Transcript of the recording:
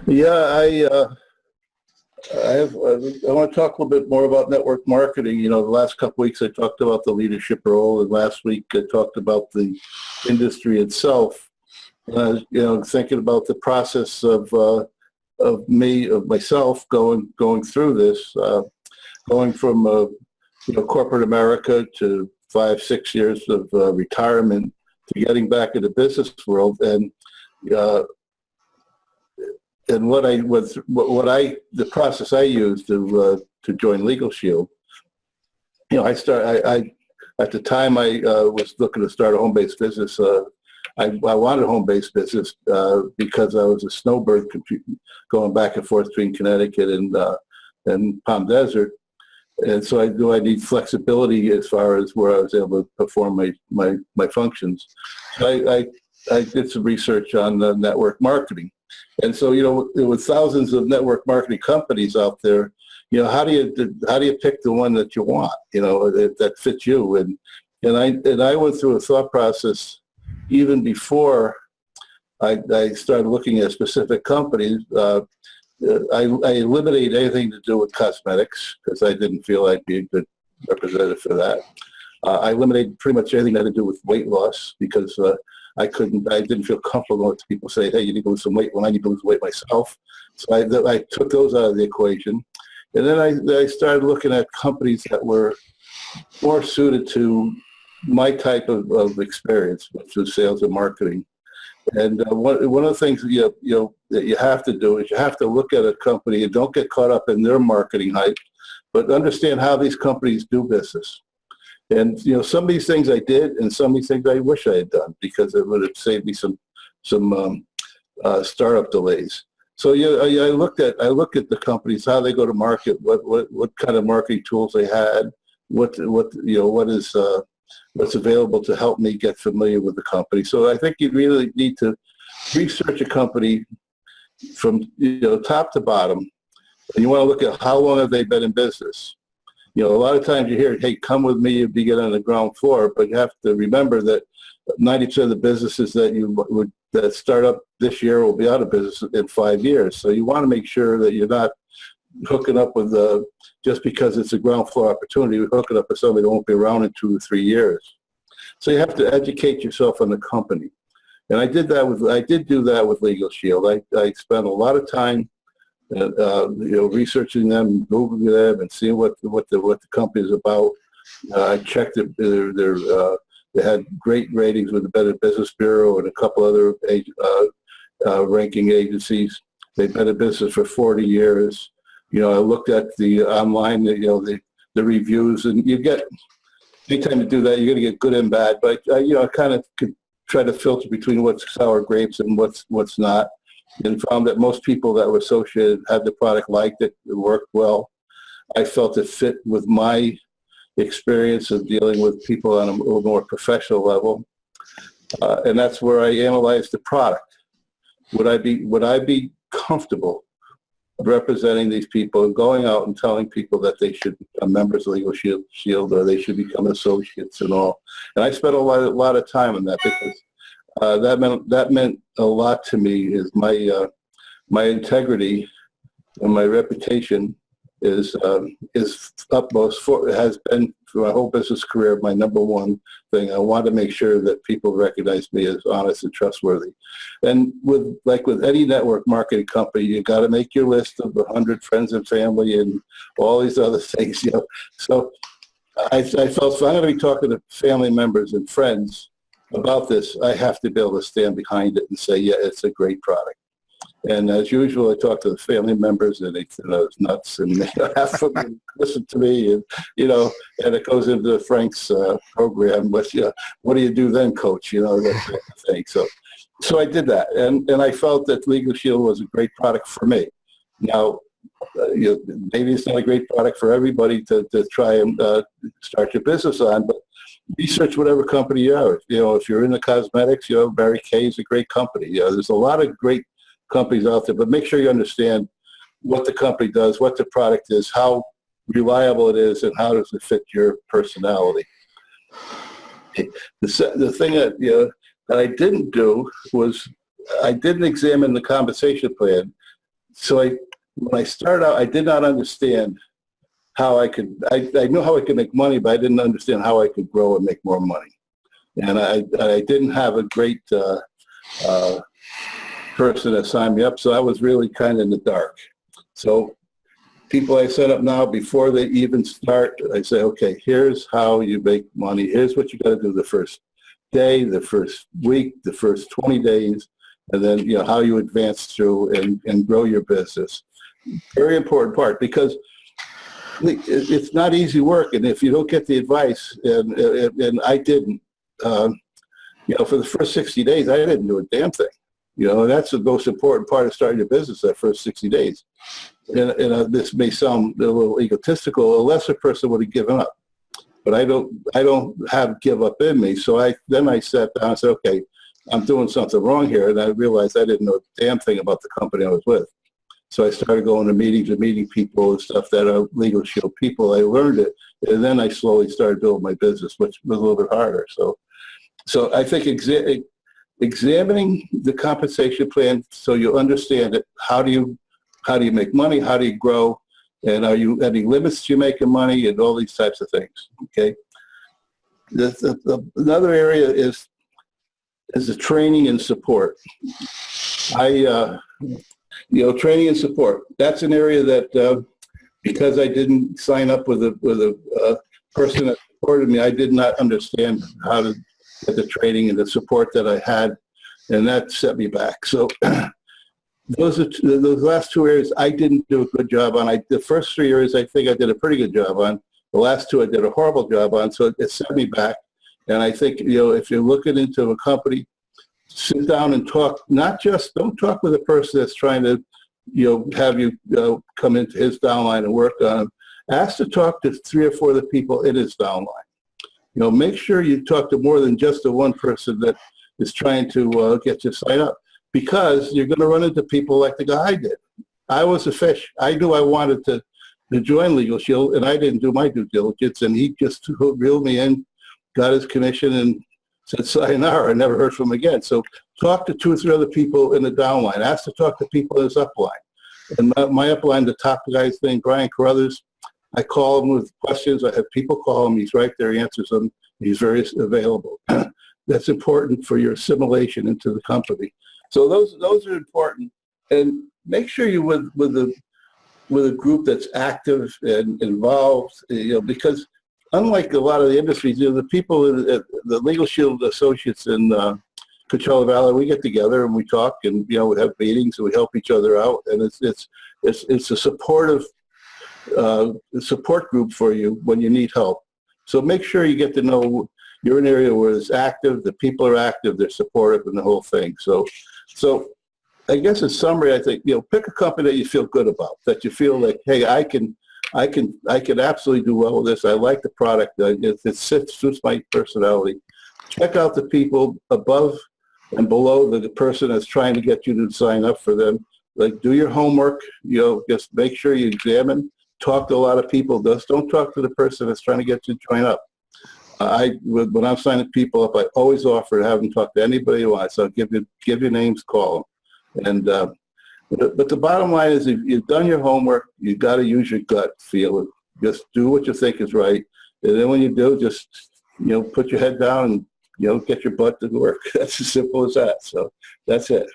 Yeah, I want to talk a little bit more about network marketing. You know, the last couple weeks I talked about the leadership role, and last week I talked about the industry itself. Thinking about the process of myself going through this, going from corporate America to 5, 6 years of retirement to getting back in the business world, uh, and the process I used to join Legal Shield. You know, I at the time I was looking to start a home-based business. I wanted a home-based business because I was a snowbird going back and forth between Connecticut and Palm Desert. And so I knew I need flexibility as far as where I was able to perform my functions. So I did some research on network marketing. And so, with thousands of network marketing companies out there, how do you pick the one that you want, that fits you? And I went through a thought process even before I started looking at specific companies. I eliminated anything to do with cosmetics because I didn't feel I'd be a good representative for that. I eliminated pretty much anything that had to do with weight loss because I didn't feel comfortable with people say, hey, you need to lose some weight when I need to lose weight myself. So I took those out of the equation. And then I started looking at companies that were more suited to my type of experience, which was sales and marketing. And one of the things that you have to do is you have to look at a company and don't get caught up in their marketing hype, but understand how these companies do business. And some of these things I did, and some of these things I wish I had done because it would have saved me some startup delays. So I looked at the companies, how they go to market, what kind of marketing tools they had, what's available to help me get familiar with the company. So I think you really need to research a company from top to bottom, and you want to look at how long have they been in business. A lot of times you hear, hey, come with me, you'll begin on the ground floor, but you have to remember that 90% of the businesses that start up this year will be out of business in 5 years. So you want to make sure that you're not hooking up with just because it's a ground floor opportunity, you're hooking up with somebody that won't be around in 2 or 3 years. So you have to educate yourself on the company. And I did do that with Legal Shield. I spent a lot of time researching them, Googling them, and seeing what the company is about. I checked they had great ratings with the Better Business Bureau and a couple other ranking agencies. They've been in business for 40 years. I looked at the online, the reviews, and anytime you do that, you're going to get good and bad. But I kind of could try to filter between what's sour grapes and what's not, and found that most people that were associated had the product, liked it, it worked well. I felt it fit with my experience of dealing with people on a little more professional level, and that's where I analyzed the product. Would I be comfortable representing these people and going out and telling people that they should become members of Legal Shield or they should become associates and all? And I spent a lot of time on that because that meant a lot to me. Is my integrity and my reputation is utmost has been for my whole business career my number one thing. I want to make sure that people recognize me as honest and trustworthy. And with any network marketing company, you got to make your list of 100 friends and family and all these other things. So I felt if I'm going to be talking to family members and friends about this, I have to be able to stand behind it and say, yeah, it's a great product. And as usual, I talk to the family members, and they think it's nuts, and half of them listen to me, and and it goes into Frank's program. But what do you do then, Coach? That kind of thing. So I did that, and I felt that Legal Shield was a great product for me. Now, maybe it's not a great product for everybody to try and start your business on, but research whatever company you are. If you're in the cosmetics, Mary Kay is a great company. There's a lot of great companies out there, but make sure you understand what the company does, what the product is, how reliable it is, and how does it fit your personality. The thing that I didn't do was I didn't examine the compensation plan when I started out, I did not understand how I knew how I could make money, but I didn't understand how I could grow and make more money. And I didn't have a great person that signed me up, so I was really kind of in the dark. So people I set up now, before they even start, I say, okay, here's how you make money. Here's what you got to do the first day, the first week, the first 20 days, and then how you advance through and grow your business. Very important part, because it's not easy work, and if you don't get the advice, and I didn't, for the first 60 days, I didn't do a damn thing. That's the most important part of starting your business, that first 60 days. And this may sound a little egotistical. A lesser person would have given up, but I don't have give up in me. So I sat down and said, okay, I'm doing something wrong here, and I realized I didn't know a damn thing about the company I was with. So I started going to meetings and meeting people and stuff that are Legal Shield people. I learned it, and then I slowly started building my business, which was a little bit harder. So I think examining the compensation plan so you understand it. How do you make money? How do you grow? And are you any limits to making money, and all these types of things? Okay. Another area is the training and support. Training and support. That's an area that because I didn't sign up with a person that supported me, I did not understand how to get the training and the support that I had, and that set me back. So those last two areas I didn't do a good job on. The first 3 areas I think I did a pretty good job on. The last 2 I did a horrible job on, so it set me back. And I think, if you're looking into a company, sit down and talk. Don't talk with a person that's trying to, have you come into his downline and work on him. Ask to talk to 3 or 4 of the people in his downline. Make sure you talk to more than just the one person that is trying to get you to sign up, because you're going to run into people like the guy I did. I was a fish. I knew I wanted to join Legal Shield, and I didn't do my due diligence, and he just reeled me in, got his commission, and said sayonara. I never heard from him again. So talk to 2 or 3 other people in the downline. Ask to talk to people in his upline. And my upline, the top guy's named Brian Carruthers. I call him with questions. I have people call him. He's right there. He answers them. He's very available. That's important for your assimilation into the company. So those are important. And make sure you're with a group that's active and involved, because unlike a lot of the industries, the people, the Legal Shield associates in Coachella Valley, we get together and we talk, and we have meetings and we help each other out, and it's a supportive support group for you when you need help. So make sure you get to know you're in an area where it's active, the people are active, they're supportive, and the whole thing. So I guess in summary, I think pick a company that you feel good about, that you feel like, hey, I can absolutely do well with this. I like the product. It suits my personality. Check out the people above and below the person that's trying to get you to sign up for them. Like, do your homework. Just make sure you examine. Talk to a lot of people. Just don't talk to the person that's trying to get you to join up. When I'm signing people up, I always offer to have them talk to anybody you want. So give your names, call them. And but the bottom line is, if you've done your homework, you got to use your gut feeling. Just do what you think is right, and then when you do, just put your head down and get your butt to work. That's as simple as that. So that's it.